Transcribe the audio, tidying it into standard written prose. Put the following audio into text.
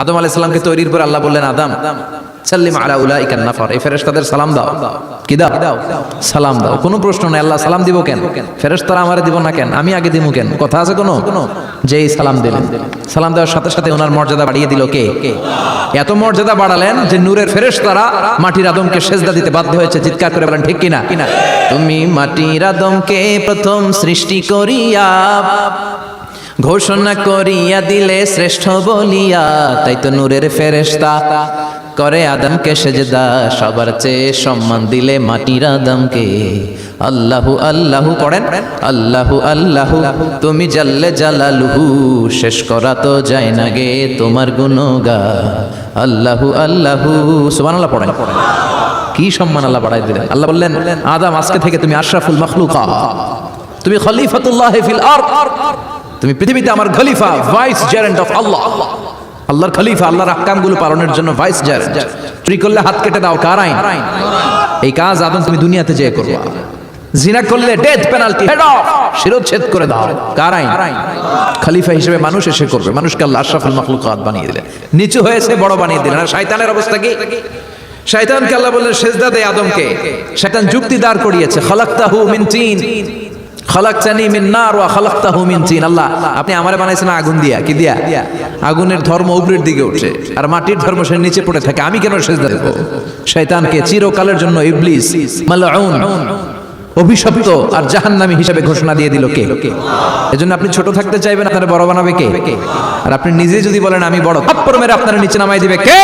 আদম আলাইহিস সালামকে তৈরির পর আল্লাহ বললেন, আদম সাল্লিম আলা উলাইকা নাফার, এই ফেরেশতাদের সালাম দাও। কি দাও? সালাম দাও। কোনো প্রশ্ন নাই, আল্লাহ সালাম দিব কেন? ফেরেশতারা আমারে দিব না কেন? আমি আগে দিব কেন? কথা আছে কোনো? যেই সালাম দিলেন, সালাম দেওয়ার সাথে সাথে ওনার মর্যাদা বাড়িয়ে দিল কে? এত মর্যাদা বাড়ালেন যে নূরের ফেরেশতারা মাটির আদমকে সেজদা দিতে বাধ্য হয়েছে। চিৎকার করে বলেন ঠিক কিনা? তুমি মাটির আদমকে প্রথম সৃষ্টি করিয়া ঘোষণা করিয়া দিলে শ্রেষ্ঠ বলিয়া, তাই তো নূরের ফেরেশতা করে আদমকে সেজদা, সবার চেয়ে সম্মান দিলে মাটির আদমকে। আল্লাহু আল্লাহু পড়েন, আল্লাহু আল্লাহু তুমি জাল্লে জালালুহু, শেষ করা তো যায় না গে তোমার গুণগান। আল্লাহু আল্লাহু সুবহানাল্লাহ পড়েন। কি সম্মান আল্লাহ বাড়াই দিলেন। আল্লাহ বললেন, আদম আজকে থেকে তুমি আশরাফুল মাখলুকাত, তুমি খলিফাতুল্লাহ ফিল আরদ, তুমি পৃথিবীতে আমার খলিফা, ভাইস জেরেন্ট অফ আল্লাহ। আল্লাহর খলিফা, আল্লাহর আহকামগুলো পালনের জন্য ভাইস জেরেন্ট। চুরি করলে হাত কেটে দাও, কার আইন? এই কাজ আদম তুমি দুনিয়াতে যেয়ে করবা। জিনা করলে ডেথ পেনাল্টি, হেড অফ, শিরোচ্ছেদ করে দাও, কার আইন? খলিফা হিসেবে মানুষ এসে করবে। মানুষকে আল্লাহ আশরাফুল মাখলুকাত বানিয়ে দিলেন, নিচু হয়েছে বড় বানিয়ে দিলেন। আর শয়তানের অবস্থা কি? শয়তানকে আল্লাহ বললেন সেজদা দে আদমকে। শয়তান যুক্তি দাঁড় করিয়েছে, খালাকতাহু মিন তিন খালাকতানি মিন নার ওয়া খালাকতাহু মিন তিন। আল্লাহ আপনি আমারে বানাইছেন আগুন দিয়া। কি দিয়া? আগুনের ধর্ম উপরের দিকে ওঠে আর মাটির ধর্ম সে নিচে পড়ে থাকে, আমি কেন সেজদা দেব? শয়তানকে চিরকালের জন্য ইবলিস মালউন, অভিশপ্ত আর জাহান্নামী হিসেবে ঘোষণা দিয়ে দিল কে? এজন্য আপনি ছোট থাকতে চাইবেন, আপনারা বড় বানাবে কে? আর আপনি নিজে যদি বলেন আমি বড়, থাপ্পড় মেরে আপনারা নিচে নামাই দিবে কে?